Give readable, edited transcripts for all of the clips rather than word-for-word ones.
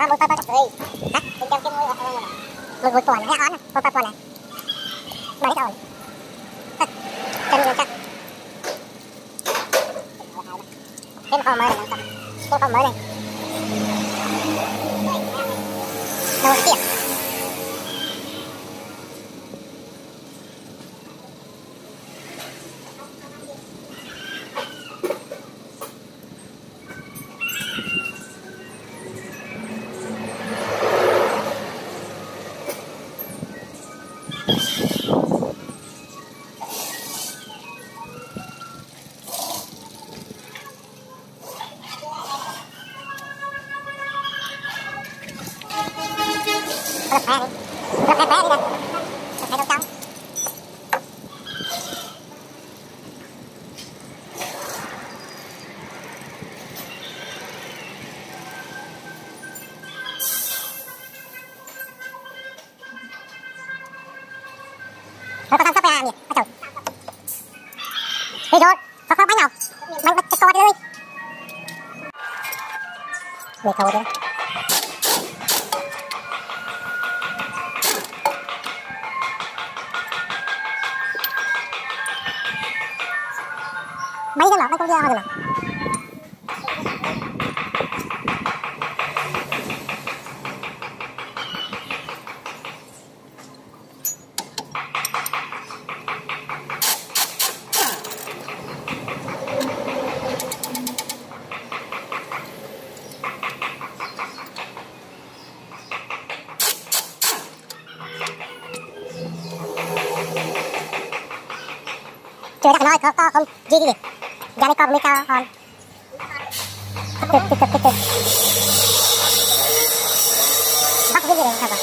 Một con rồi. Hả? Bên trong cái một tuần này on. Một tuần này. Mấy rồi. Chân chân. Thêm con mới này. Thêm con mới này. Đâu kìa. Lật bé đi nè. Thấy đâu trong. Nó có sắp ra nhỉ? Trời. Đi rồi. Có bánh nào? Bánh bánh co đi. Người cầu đấy. Mấy cái lọt đây con dao rồi nè. Chưa đặt nói có không gì đi. Ra đây con mới cao hòn. Bắt cái gì đây sao vậy?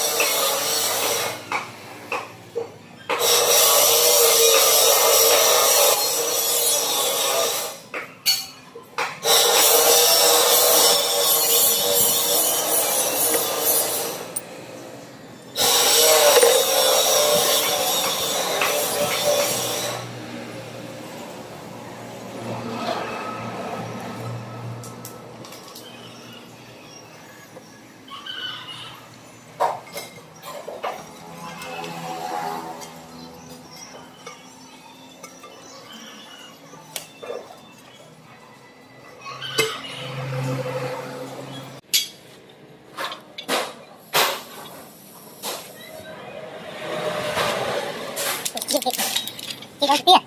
Cái đôi kia.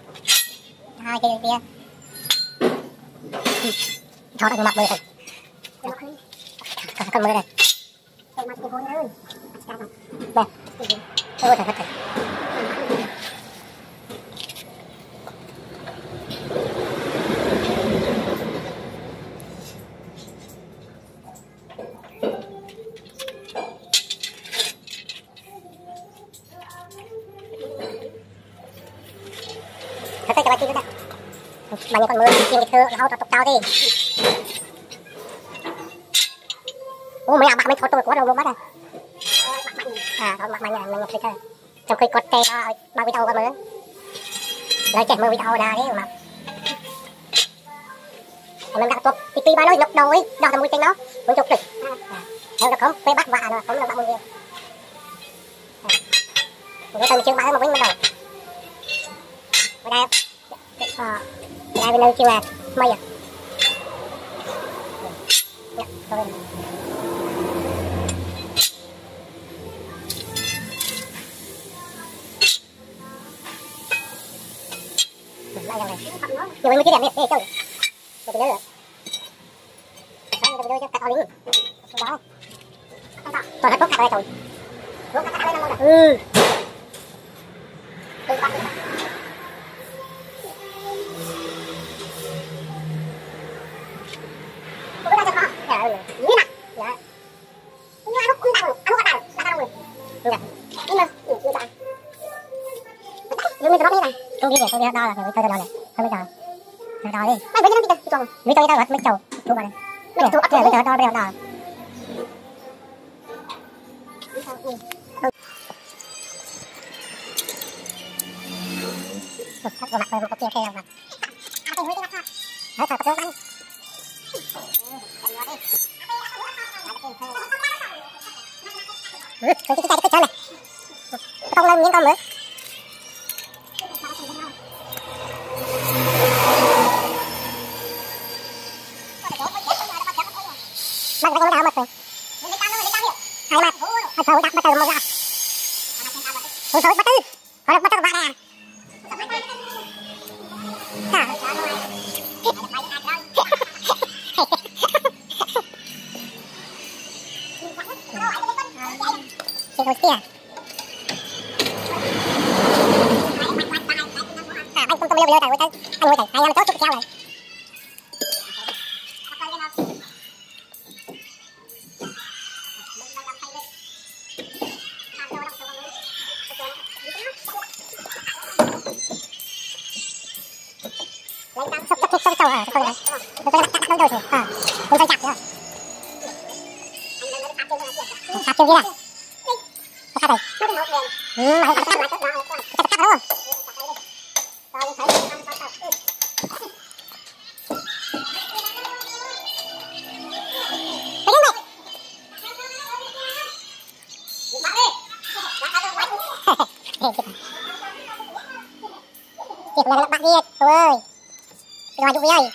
Hai cái đôi kia. Tháo ra mặt mưa rồi. Con mưa đây. Đây. Ôi trời thật. Thật cho bà chi nữa đó. Bà như con mưa chiên cái thơ hao tục cao đi. Ủa mấy bạn mình thôi tôi có đâu luôn mất rồi. À thôi mặt mình mình phải chơi. Trong khi cột tê bao video con mưa. Rồi chạy mưa video ra đấy mà. Mình đặt tốt tí ba nói ngập đầu ấy, đo thằng mũi trên nó, muốn chụp được. Theo được không? Phải bắt vạ rồi, không được bắt mũi kia. Người ta chưa bắt mà quên bắt đầu. Ở đây đây bên đây kêu là mây à. Thôi. Nhưng mà cái đẹp này, đây chơi. Tôi nhớ rồi. Tôi nhớ cho cắt ao lính. Đó. Tôi hết bốc cắt đây rồi. Bốc cắt đây nó rồi. Không biết tôi đo là tôi đo này, không biết đo. Đo đi. Mấy bữa nó đi đâu? Vì tôi đo hết mấy chầu, thu vào đây. Mấy thu ấp rồi, bây giờ đo bây giờ đo. Thắt vào mặt rồi, một kia keo vào. Hãy subscribe cho kênh Ghiền Mì Gõ để không bỏ lỡ những video hấp dẫn. cái trơn này con lên miếng con nữa bắt bắt con đào mất rồi hai mặt hai thầu đặt bắt đầu một ra thầu thầu bắt tư còn bắt tư ba nè Hãy subscribe cho kênh Ghiền Mì Gõ để không bỏ lỡ những video hấp dẫn Chị là bạn Việt ơi, rồi chú ơi.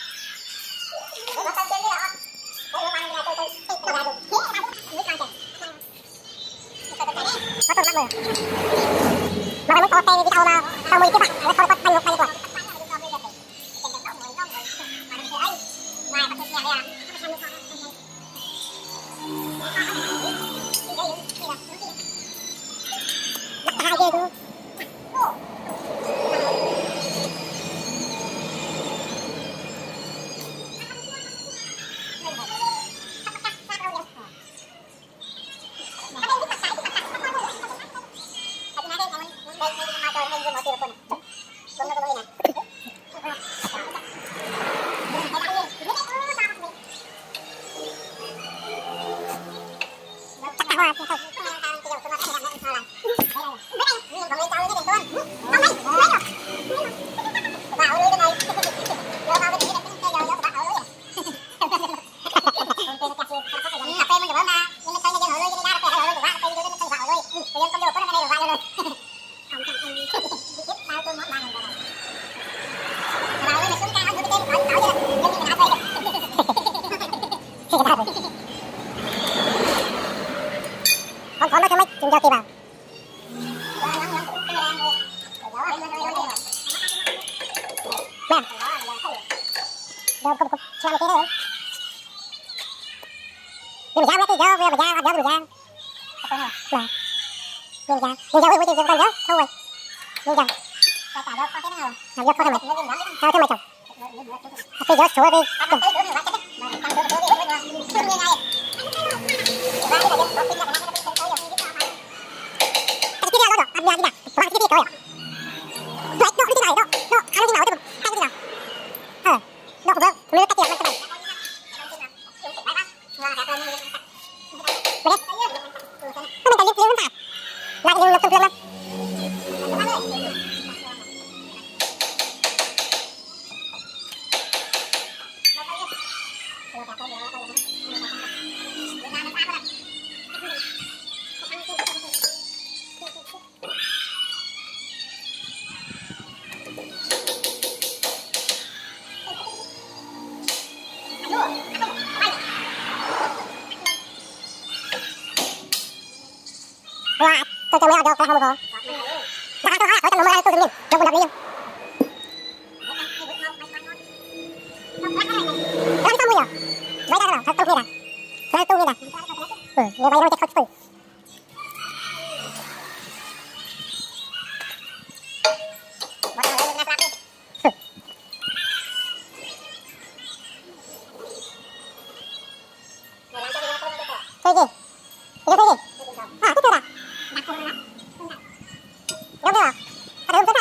Có tôm rồi. Mà nó có tay đi đâu mà tao mới cái bạn nó không có tay một tay rồi. Bắt hai ghê luôn. Con nó cho mấy chừng cho kịp vào. Nè. Đâu không sao cái đấy. Mình ra mấy cái giờ bây giờ mình ra. Nè. Mình ra với cái con nhớ thôi. Mình ra. Làm cho con mày. Sao cho mày chồng. Cái giờ số đi. Tôi cho mấy ở đâu không có. Đã tôi hỏi tôi tầm 10 tôi nhìn, tôi buồn đập đi. Nó sao mùi à? Vậy đó là thật tôi nghe nè. Thật tôi nghe nè. Như vậy nó chết không. Cái gì? Cái gì? À, cái gì? Đúng rồi. Ở đây không có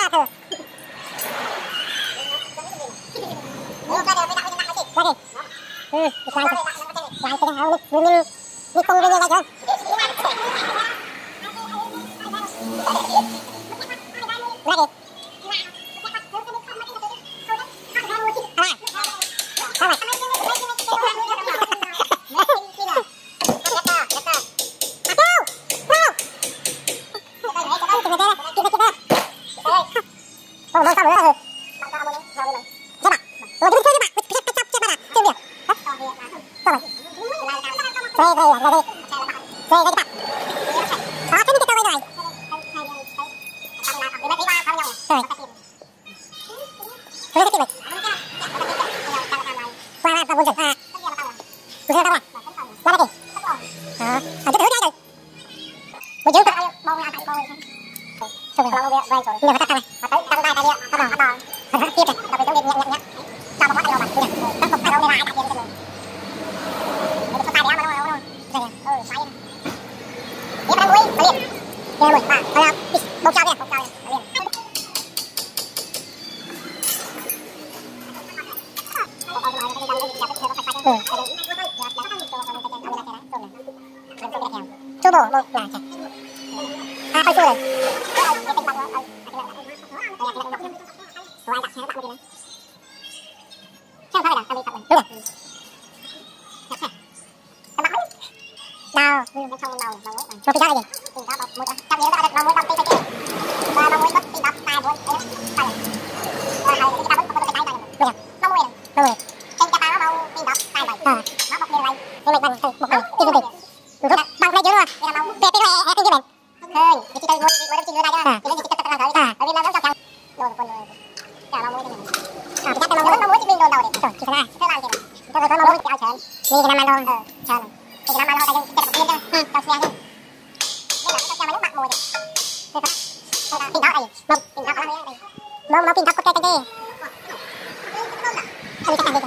Ra đi. Lại cái hào đi không đi ngay chưa? Ra đi. tôi cứ chơi bạn cái chấp chơi bạn chơi việc rồi chơi cái bạn đó thế cái tôi rồi rồi tôi cái mình qua ba buồn giật à buồn giật đâu à qua đây à tôi thử đây rồi buồn giật bông ra thành bông xong rồi bông về rồi nhiều phát này tới tăng tay tay kia bắt đầu tiếp nàyเราไปต้องเรียนเนี้ยcho một phát đầu mặt kiaต้องตกเราไม่ได้ตัดเย็นกันเลยเดี๋ยวตายแล้วมาแล้วใช่เดี๋ยวไปมุ้ยมาเรียนเรียนหมดป่ะเอาละบงเจ้าเนี่ยมาเรียนชูโบโบหนาใช่ค่อยช่วยเลยไว้ดักแค่ตักไม่ดีนะแค่เท่าไหร่ดักทำดีตักเลยดูดิแค่ตักไม่ดาวไม่ชงดาวเราโชว์ปีได้ดิปีดาวแบบมุดจับเยอะก็เรามุดต้องตีไปเจ๊เรามุดก็ตีดับตายบนไปเลยใครที่จะมุดก็มุดไปตายไปเลยดูดิเรามุดเองเจ๊จะตายเราตีดับตายไปเราบอกเป็นอะไรนี่มันคือบอกเลยตีดูดิดูดิบางเพลย์เยอะด้วยเราเปลี่ยนไปเลยแอปปี้ดิเมนเฮ้ยจิตใจมุดมุดจิตใจได้ด้วยจิตใจจิตใจตะการเลยเราเรียนเราต้องจับโดนคนเลยแต่เรามุดยังไงพี่จักรเรามุดจะวิ่งโดนเราเด็กคิดว่าเพื่อเราเด็กถ้าเรามุดจะเอาเฉินมีน้ำมันลงเฉินมีน้ำมันลงแต่ยังเจ็บกับเพื่อนด้วยเราเสียด้วยนี่แหละเราจะมาลุกบักมุดเนี่ยปีนทับไอ้มาปีนทับอะไรมาปีนทับก็แก้กันดิอันนี้จะกันดิ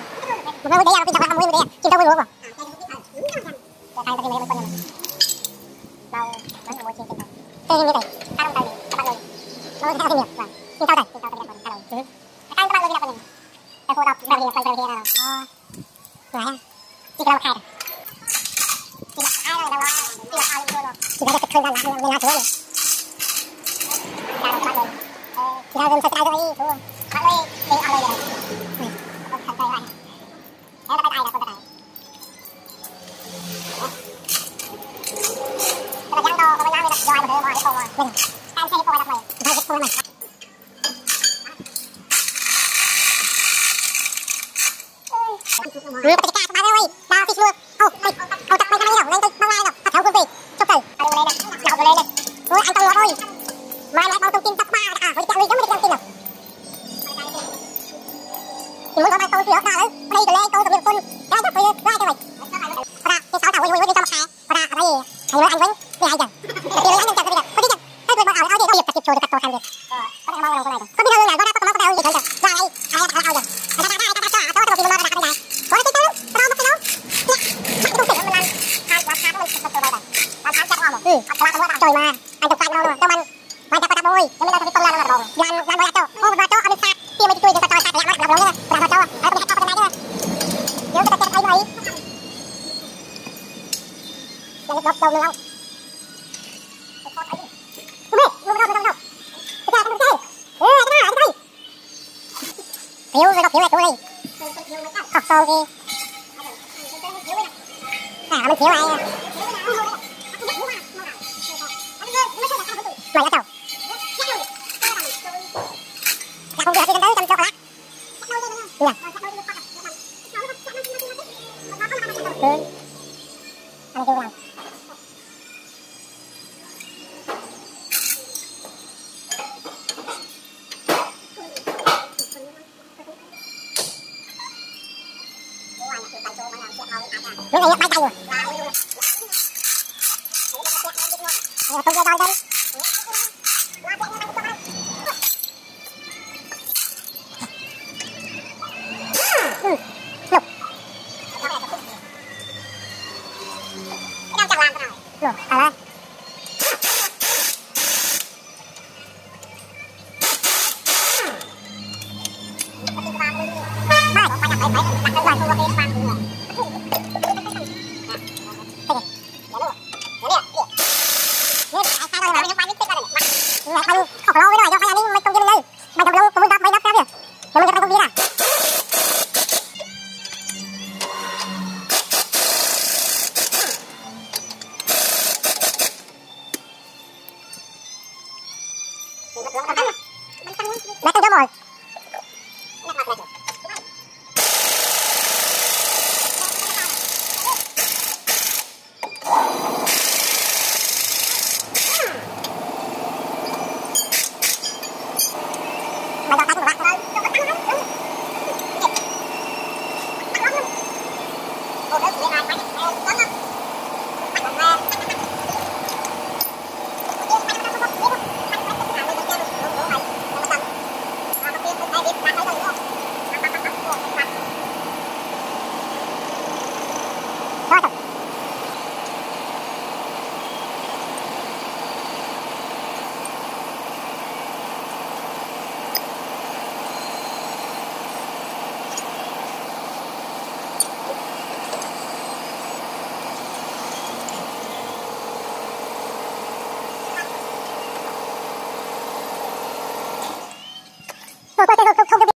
ผมไม่รู้เดี๋ยวเราปีนทับทำมุดเดี๋ยวกินเต้าหู้ป่ะแต่ใครจะกินอะไรเป็นคนยังเรามันมุดจริงจริงเต้ยังมีแต่ถ้าต้องใจดีกระบะเลยเราจะทำที่เหนียวว่ะกินเต้าใส่กินเต้าเป็นคนฮัลโหลการกระบะเลยเป็นคนแต่พวกเราแบบนี้ไปเราอ๋อสวยอ่ะที่เราขายที่เราขายเราที่เราเอาเงินเราที่เราจะคืนกันเวลาช่วยการกระบะเลยที่เราเริ่มสตาร์ทด้วยทุกเขาเลยตีเอาเลยต้องทำใจไว้แล้วเราไปตายเราคนตายแต่ยังโตก็ไม่ยังไม่ได้ย้อยมาเถอะมาให้โตมาการใช้โปรยทำไมใช้โปรยมันหรือปฏิกาสมาเลยดาวฟิชมือเอาตักไปทำไมหรอกนั่งตึกมาไล่หรอกแถวคุณสิจบเลยเอาเลยนะเอาเลยเลยโอ้ยอันตรายเลยมาแล้วเราต้องกินตักบ้าอ่ะบริการเลยยังไม่ได้กินหรอกกินมื้อต่อไปโตเสียขาเลยไม่ได้เลยโตสมบูรณ์คนได้จะไปได้จะไปปลาที่สาวสาววิ่งจะมาขายปลาอะไรไอ้เว้ยอันเว้ยไม่ให้จังเดี๋ยวยังจังก็ได้ก็ที่จังให้ไปเอาเอาเดี๋ยวเอาหยิบกระติบโชว์กระโตทันเลยก็ได้มองลงไปก็ไม่ได้เลยก็ได้ก็ต้องเอาหยิบเลยได้เอาอย่างได้ตัวกินมาได้ก็ได้ก็ได้เราไม่ต้องเนี่ยต้องเสร็จมันนานทานราคามันตัวไปแบบราคาจะออกหมดราคาตัวจ่อยมาอันจะฟันเราเจ้ามันจะกระโดดยังไม่ได้ทำต้มยำระดมยันบอยเจ้าโอ้บอยเจ้าเอาไปซักที่ไม่ช่วยจะจ่อยซักแล้วระดมเนี่ยระดมเจ้าเอาไปให้เจ้าเป็นไงเนี่ยเดี๋ยวจะเจ็บไอ้หน่อยยังลบโดนแล้วไม่รู้ไม่ต้องแก้กันไม่ใช่ไอ้ผิวเลยก็ผิวเลยตัวเลยขอบซองดีมันผิวอะไรมาแล้วเจ้าคงเดือดที่กันได้จำจอกละเนี่ยอันนี้คืออะไรรู้ไงเนี่ยไปใจอยู่ต้องเจอกันอะไรไม่